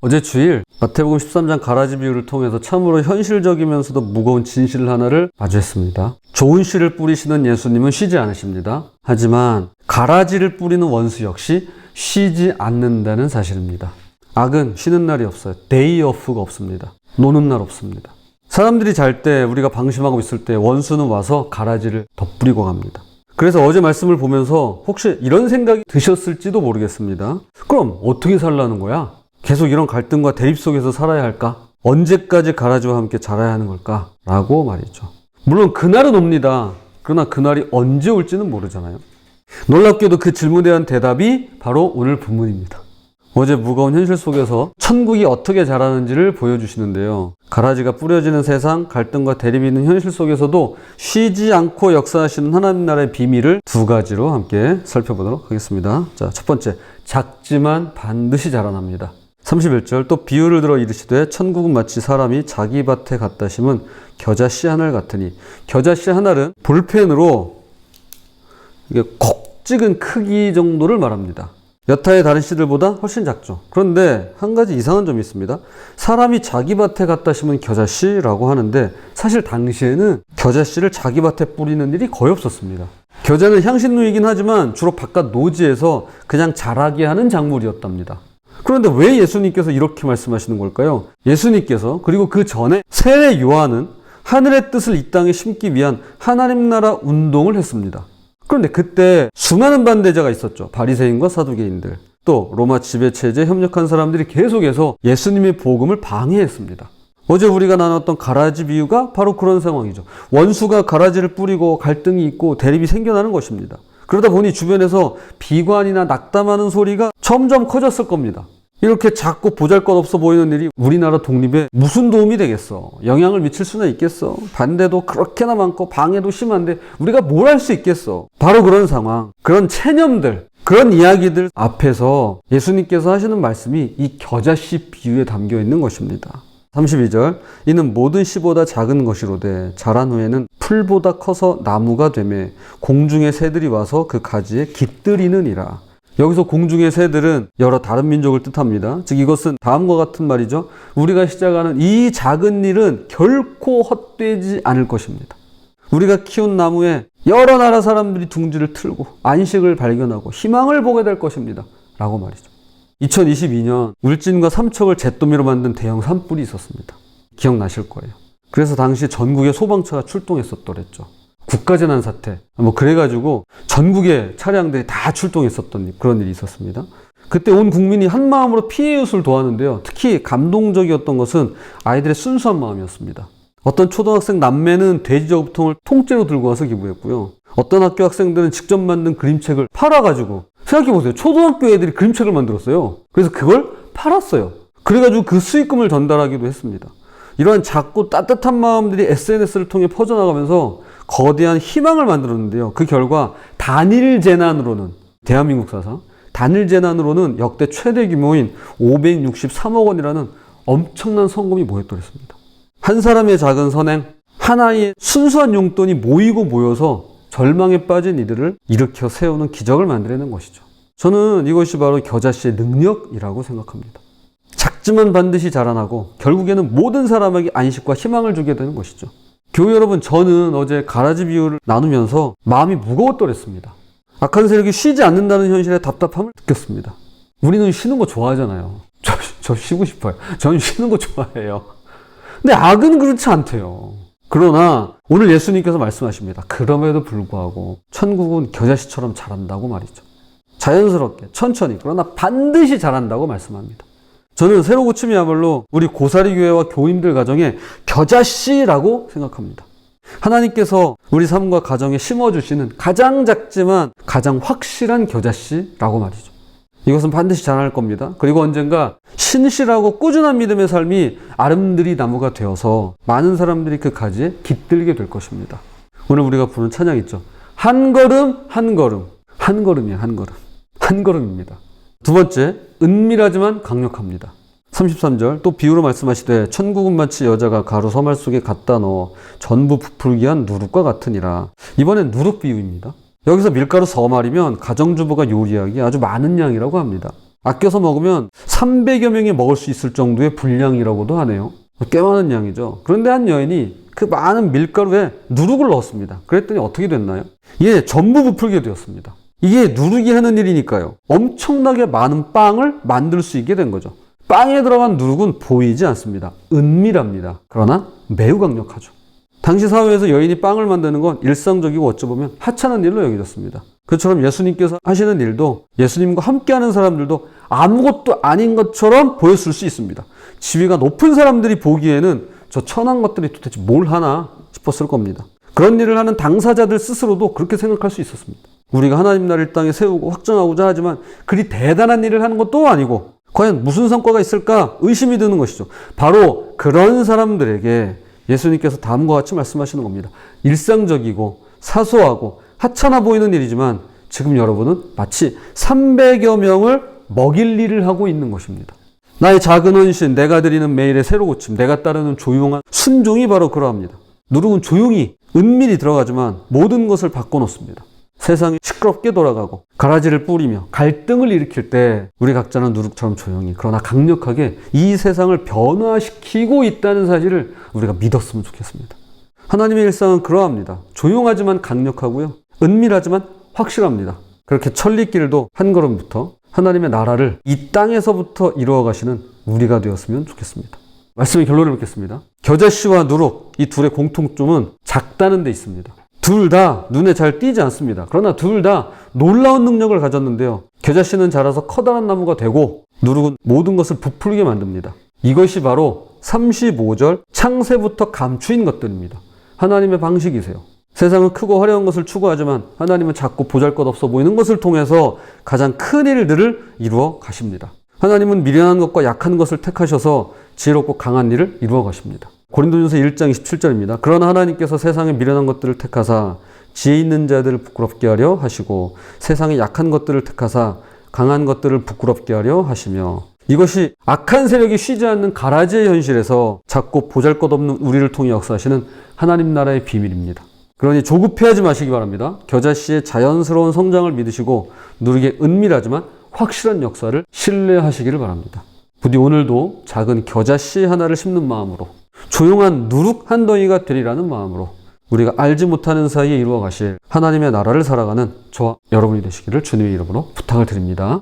어제 주일 마태복음 13장 가라지 비유를 통해서 참으로 현실적이면서도 무거운 진실 하나를 마주했습니다. 좋은 씨를 뿌리시는 예수님은 쉬지 않으십니다. 하지만 가라지를 뿌리는 원수 역시 쉬지 않는다는 사실입니다. 악은 쉬는 날이 없어요. 데이 오프가 없습니다. 노는 날 없습니다. 사람들이 잘 때, 우리가 방심하고 있을 때 원수는 와서 가라지를 덧뿌리고 갑니다. 그래서 어제 말씀을 보면서 혹시 이런 생각이 드셨을지도 모르겠습니다. 그럼 어떻게 살라는 거야? 계속 이런 갈등과 대립 속에서 살아야 할까? 언제까지 가라지와 함께 자라야 하는 걸까? 라고 말이죠. 물론 그날은 옵니다. 그러나 그날이 언제 올지는 모르잖아요. 놀랍게도 그 질문에 대한 대답이 바로 오늘 본문입니다. 어제 무거운 현실 속에서 천국이 어떻게 자라는지를 보여주시는데요. 가라지가 뿌려지는 세상, 갈등과 대립이 있는 현실 속에서도 쉬지 않고 역사하시는 하나님 나라의 비밀을 두 가지로 함께 살펴보도록 하겠습니다. 자, 첫 번째, 작지만 반드시 자라납니다. 31절, 또 비유를 들어 이르시되 천국은 마치 사람이 자기 밭에 갖다 심은 겨자 씨 하나를 같으니, 겨자 씨 하나는 볼펜으로 이게 콕 찍은 크기 정도를 말합니다. 여타의 다른 씨들보다 훨씬 작죠. 그런데 한 가지 이상한 점이 있습니다. 사람이 자기 밭에 갖다 심은 겨자씨라고 하는데 사실 당시에는 겨자씨를 자기 밭에 뿌리는 일이 거의 없었습니다. 겨자는 향신료이긴 하지만 주로 바깥 노지에서 그냥 자라게 하는 작물이었답니다. 그런데 왜 예수님께서 이렇게 말씀하시는 걸까요? 예수님께서 그리고 그 전에 세례 요한은 하늘의 뜻을 이 땅에 심기 위한 하나님 나라 운동을 했습니다. 그런데 그때 수많은 반대자가 있었죠. 바리새인과 사두개인들, 또 로마 지배체제에 협력한 사람들이 계속해서 예수님의 복음을 방해했습니다. 어제 우리가 나눴던 가라지 비유가 바로 그런 상황이죠. 원수가 가라지를 뿌리고 갈등이 있고 대립이 생겨나는 것입니다. 그러다 보니 주변에서 비관이나 낙담하는 소리가 점점 커졌을 겁니다. 이렇게 작고 보잘것없어 보이는 일이 우리나라 독립에 무슨 도움이 되겠어? 영향을 미칠 수는 있겠어? 반대도 그렇게나 많고 방해도 심한데 우리가 뭘 할 수 있겠어? 바로 그런 상황, 그런 체념들, 그런 이야기들 앞에서 예수님께서 하시는 말씀이 이 겨자씨 비유에 담겨 있는 것입니다. 32절, 이는 모든 씨보다 작은 것이로되 자란 후에는 풀보다 커서 나무가 되매 공중의 새들이 와서 그 가지에 깃들이느니라. 여기서 공중의 새들은 여러 다른 민족을 뜻합니다. 즉 이것은 다음과 같은 말이죠. 우리가 시작하는 이 작은 일은 결코 헛되지 않을 것입니다. 우리가 키운 나무에 여러 나라 사람들이 둥지를 틀고 안식을 발견하고 희망을 보게 될 것입니다. 라고 말이죠. 2022년 울진과 삼척을 잿더미로 만든 대형 산불이 있었습니다. 기억나실 거예요. 그래서 당시 전국에 소방차가 출동했었더랬죠. 국가재난 사태, 그래가지고 전국의 차량들이 다 출동했었던 그런 일이 있었습니다. 그때 온 국민이 한 마음으로 피해 이웃을 도왔는데요. 특히 감동적이었던 것은 아이들의 순수한 마음이었습니다. 어떤 초등학생 남매는 돼지 저금통을 통째로 들고 와서 기부했고요. 어떤 학교 학생들은 직접 만든 그림책을 팔아가지고, 생각해보세요. 초등학교 애들이 그림책을 만들었어요. 그래서 그걸 팔았어요. 그래가지고 그 수익금을 전달하기도 했습니다. 이러한 작고 따뜻한 마음들이 SNS를 통해 퍼져나가면서 거대한 희망을 만들었는데요. 그 결과 단일 재난으로는, 대한민국 사상 단일 재난으로는 역대 최대 규모인 563억 원이라는 엄청난 성금이 모였더랬습니다. 한 사람의 작은 선행, 하나의 순수한 용돈이 모이고 모여서 절망에 빠진 이들을 일으켜 세우는 기적을 만들어낸 것이죠. 저는 이것이 바로 겨자씨의 능력이라고 생각합니다. 작지만 반드시 자라나고 결국에는 모든 사람에게 안식과 희망을 주게 되는 것이죠. 교회 여러분, 저는 어제 가라지 비유를 나누면서 마음이 무거웠더랬습니다. 악한 세력이 쉬지 않는다는 현실에 답답함을 느꼈습니다. 우리는 쉬는 거 좋아하잖아요. 저 쉬고 싶어요. 저는 쉬는 거 좋아해요. 근데 악은 그렇지 않대요. 그러나 오늘 예수님께서 말씀하십니다. 그럼에도 불구하고 천국은 겨자씨처럼 자란다고 말이죠. 자연스럽게, 천천히, 그러나 반드시 자란다고 말씀합니다. 저는 새로 고침이야말로 우리 고사리 교회와 교인들 가정에 겨자씨라고 생각합니다. 하나님께서 우리 삶과 가정에 심어주시는 가장 작지만 가장 확실한 겨자씨라고 말이죠. 이것은 반드시 자랄 겁니다. 그리고 언젠가 신실하고 꾸준한 믿음의 삶이 아름드리 나무가 되어서 많은 사람들이 그 가지에 깃들게 될 것입니다. 오늘 우리가 부르는 찬양 있죠. 한 걸음 한 걸음, 한 걸음이야, 한 걸음, 한 걸음입니다. 두 번째, 은밀하지만 강력합니다. 33절, 또 비유로 말씀하시되 천국은 마치 여자가 가루 서말 속에 갖다 넣어 전부 부풀게 한 누룩과 같으니라. 이번엔 누룩 비유입니다. 여기서 밀가루 서말이면 가정주부가 요리하기 아주 많은 양이라고 합니다. 아껴서 먹으면 300여 명이 먹을 수 있을 정도의 분량이라고도 하네요. 꽤 많은 양이죠. 그런데 한 여인이 그 많은 밀가루에 누룩을 넣었습니다. 그랬더니 어떻게 됐나요? 예, 전부 부풀게 되었습니다. 이게 누룩이 하는 일이니까요. 엄청나게 많은 빵을 만들 수 있게 된 거죠. 빵에 들어간 누룩은 보이지 않습니다. 은밀합니다. 그러나 매우 강력하죠. 당시 사회에서 여인이 빵을 만드는 건 일상적이고 어찌 보면 하찮은 일로 여겨졌습니다. 그처럼 예수님께서 하시는 일도 예수님과 함께하는 사람들도 아무것도 아닌 것처럼 보였을 수 있습니다. 지위가 높은 사람들이 보기에는 저 천한 것들이 도대체 뭘 하나 싶었을 겁니다. 그런 일을 하는 당사자들 스스로도 그렇게 생각할 수 있었습니다. 우리가 하나님 나라를 땅에 세우고 확정하고자 하지만 그리 대단한 일을 하는 것도 아니고 과연 무슨 성과가 있을까 의심이 드는 것이죠. 바로 그런 사람들에게 예수님께서 다음과 같이 말씀하시는 겁니다. 일상적이고 사소하고 하찮아 보이는 일이지만 지금 여러분은 마치 300여 명을 먹일 일을 하고 있는 것입니다. 나의 작은 헌신, 내가 드리는 매일의 새로 고침, 내가 따르는 조용한 순종이 바로 그러합니다. 누룩은 조용히 은밀히 들어가지만 모든 것을 바꿔놓습니다. 세상이 시끄럽게 돌아가고 가라지를 뿌리며 갈등을 일으킬 때 우리 각자는 누룩처럼 조용히 그러나 강력하게 이 세상을 변화시키고 있다는 사실을 우리가 믿었으면 좋겠습니다. 하나님의 일상은 그러합니다. 조용하지만 강력하고요. 은밀하지만 확실합니다. 그렇게 천리길도 한 걸음부터 하나님의 나라를 이 땅에서부터 이루어 가시는 우리가 되었으면 좋겠습니다. 말씀의 결론을 맺겠습니다. 겨자씨와 누룩, 이 둘의 공통점은 작다는 데 있습니다. 둘 다 눈에 잘 띄지 않습니다. 그러나 둘 다 놀라운 능력을 가졌는데요. 겨자씨는 자라서 커다란 나무가 되고 누룩은 모든 것을 부풀게 만듭니다. 이것이 바로 35절 창세부터 감추인 것들입니다. 하나님의 방식이세요. 세상은 크고 화려한 것을 추구하지만 하나님은 작고 보잘것없어 보이는 것을 통해서 가장 큰 일들을 이루어 가십니다. 하나님은 미련한 것과 약한 것을 택하셔서 지혜롭고 강한 일을 이루어 가십니다. 고린도전서 1장 27절입니다. 그러나 하나님께서 세상의 미련한 것들을 택하사 지혜 있는 자들을 부끄럽게 하려 하시고 세상의 약한 것들을 택하사 강한 것들을 부끄럽게 하려 하시며 이것이 악한 세력이 쉬지 않는 가라지의 현실에서 작고 보잘것없는 우리를 통해 역사하시는 하나님 나라의 비밀입니다. 그러니 조급해하지 마시기 바랍니다. 겨자씨의 자연스러운 성장을 믿으시고 누룩의 은밀하지만 확실한 역사를 신뢰하시기를 바랍니다. 부디 오늘도 작은 겨자씨 하나를 심는 마음으로 조용한 누룩 한 덩이가 되리라는 마음으로 우리가 알지 못하는 사이에 이루어 가실 하나님의 나라를 살아가는 저와 여러분이 되시기를 주님의 이름으로 부탁을 드립니다.